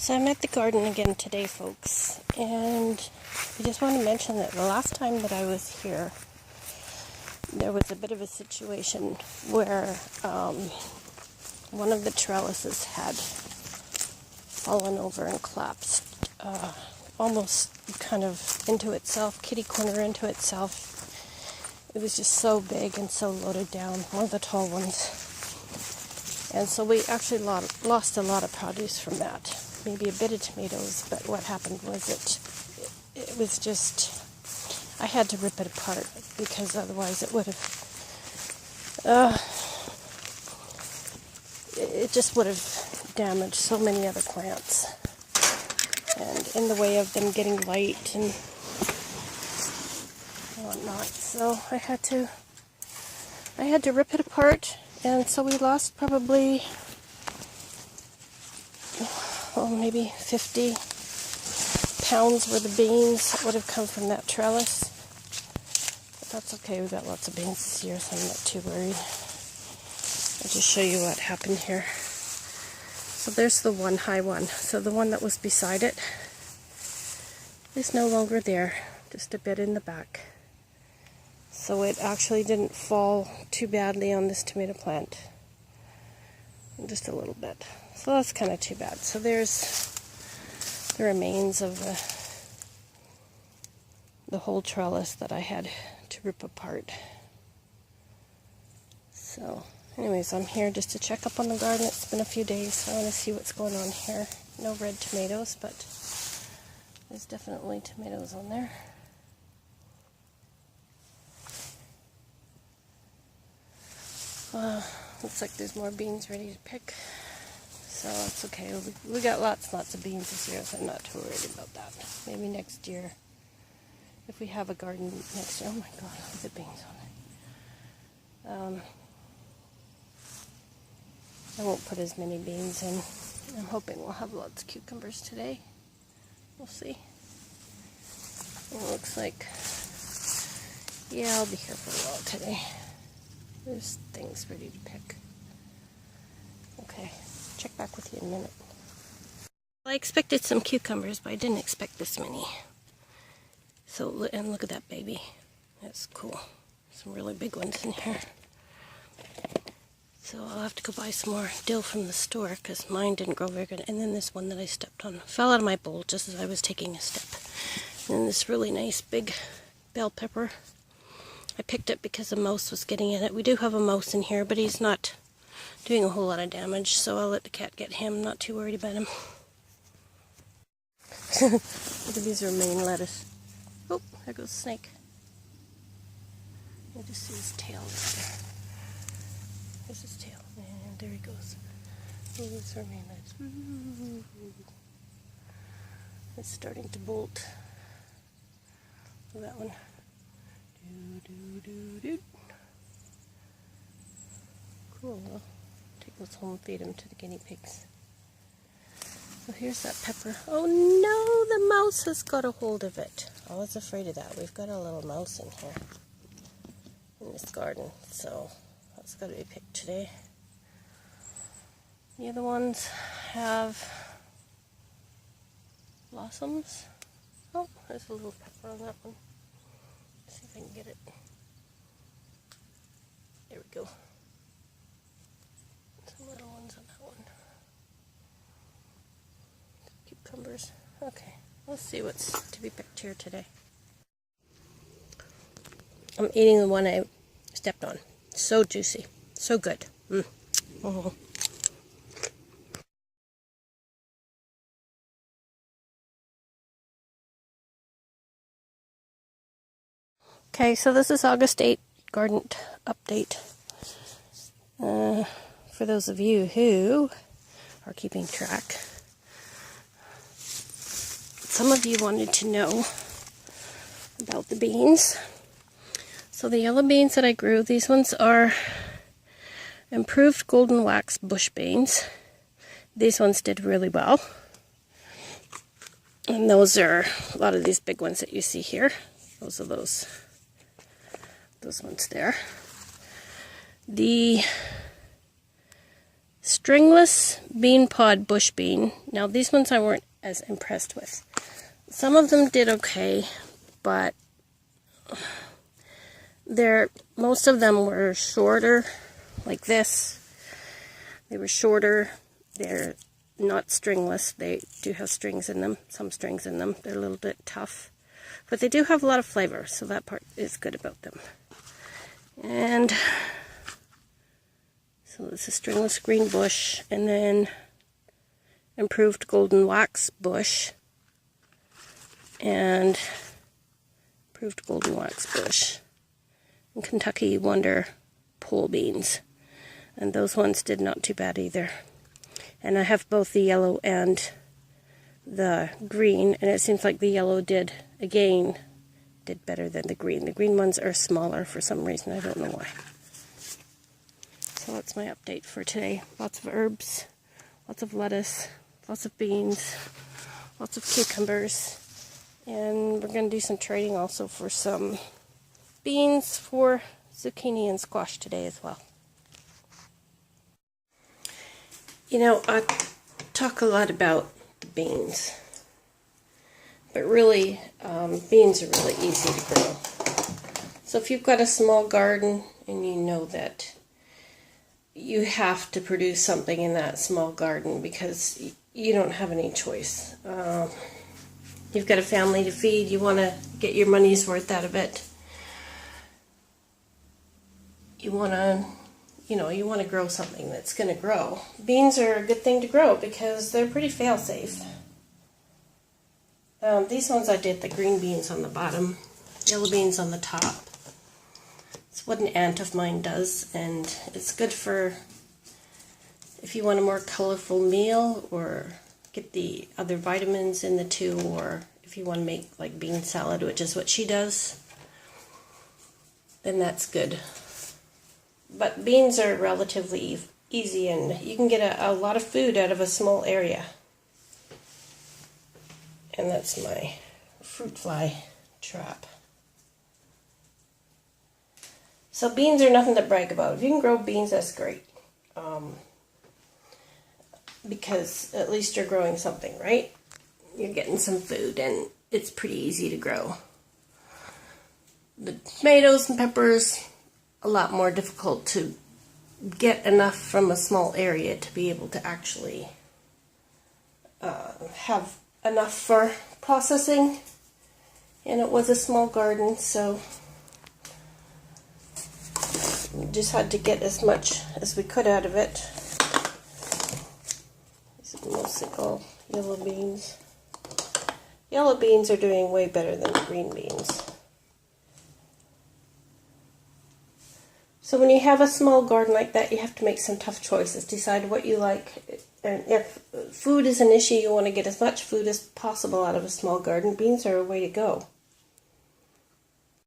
So I'm at the garden again today, folks, and I just want to mention that the last time that I was here, there was a bit of a situation where one of the trellises had fallen over and collapsed, almost kind of into itself, kitty corner into itself. It was just so big and so loaded down, one of the tall ones. And so we actually lost a lot of produce from that. Maybe a bit of tomatoes, but what happened was it was just, I had to rip it apart because otherwise it would have, it just would have damaged so many other plants. And in the way of them getting light and whatnot. So I had to rip it apart, and so we lost probably, maybe 50 pounds worth of beans that would have come from that trellis. But that's okay, we've got lots of beans this year, so I'm not too worried. I'll just show you what happened here. So there's the one high one. So the one that was beside it is no longer there, just a bit in the back. So it actually didn't fall too badly on this tomato plant. Just a little bit. So that's kind of too bad. So there's the remains of the whole trellis that I had to rip apart. So anyways, I'm here just to check up on the garden. It's been a few days, so I want to see what's going on here. No red tomatoes, but there's definitely tomatoes on there. Looks like there's more beans ready to pick, so it's okay. We got lots of beans this year, so I'm not too worried about that. Maybe next year, if we have a garden next year. Oh my god, look at the beans on it. I won't put as many beans in. I'm hoping we'll have lots of cucumbers today. We'll see. It looks like, yeah, I'll be here for a while today. There's things ready to pick. Okay, check back with you in a minute. I expected some cucumbers, but I didn't expect this many. So, and look at that baby. That's cool. Some really big ones in here. So I'll have to go buy some more dill from the store because mine didn't grow very good. And then this one that I stepped on fell out of my bowl just as I was taking a step. And then this really nice big bell pepper. I picked it because a mouse was getting in it. We do have a mouse in here, but he's not doing a whole lot of damage, so I'll let the cat get him. Not too worried about him. Look at these romaine lettuce. Oh, there goes the snake. I just see his tail right there. There's his tail, and there he goes. Oh, this romaine lettuce. Ooh. It's starting to bolt. Look at that one. Cool. I'll take those home and feed them to the guinea pigs. So here's that pepper. Oh no, the mouse has got a hold of it. I was afraid of that. We've got a little mouse in here in this garden, so that's got to be picked today. The other ones have blossoms. Oh, there's a little pepper on that one. See if I can get it. There we go. Some little ones on that one. Cucumbers. Okay, let's see what's to be picked here today. I'm eating the one I stepped on. So juicy. So good. Oh. Okay, so this is August 8th garden update. For those of you who are keeping track, some of you wanted to know about the beans. So the yellow beans that I grew, these ones are improved golden wax bush beans. These ones did really well. And those are a lot of these big ones that you see here. Those are those ones there. The Stringless bean pod bush bean. Now these ones I weren't as impressed with. Some of them did okay, but most of them were shorter, like this. They were shorter. They're not stringless. They do have strings in them, some strings in them. They're a little bit tough, but they do have a lot of flavor, so that part is good about them. And so this is stringless green bush, and then improved golden wax bush, and improved golden wax bush, and Kentucky Wonder pole beans. And those ones did not too bad either. And I have both the yellow and the green, and it seems like the yellow did better than the green. The green ones are smaller for some reason, I don't know why. So that's my update for today. Lots of herbs, lots of lettuce, lots of beans, lots of cucumbers, and we're going to do some trading also for some beans for zucchini and squash today as well. You know, I talk a lot about the beans, but really, beans are really easy to grow. So if you've got a small garden and you know that you have to produce something in that small garden because you don't have any choice. You've got a family to feed, you want to get your money's worth out of it. You want to grow something that's going to grow. Beans are a good thing to grow because they're pretty fail-safe. These ones I did the green beans on the bottom, yellow beans on the top. It's what an aunt of mine does, and it's good for if you want a more colorful meal or get the other vitamins in the two, or if you want to make like bean salad, which is what she does, then that's good. But beans are relatively easy, and you can get a lot of food out of a small area. And that's my fruit fly trap. So beans are nothing to brag about. If you can grow beans, that's great. Because at least you're growing something, right? You're getting some food, and it's pretty easy to grow. The tomatoes and peppers, a lot more difficult to get enough from a small area to be able to actually have enough for processing. And it was a small garden, so we just had to get as much as we could out of it. These are mostly all yellow beans. Yellow beans are doing way better than the green beans. So when you have a small garden like that, you have to make some tough choices. Decide what you like. And if food is an issue, you want to get as much food as possible out of a small garden, beans are a way to go.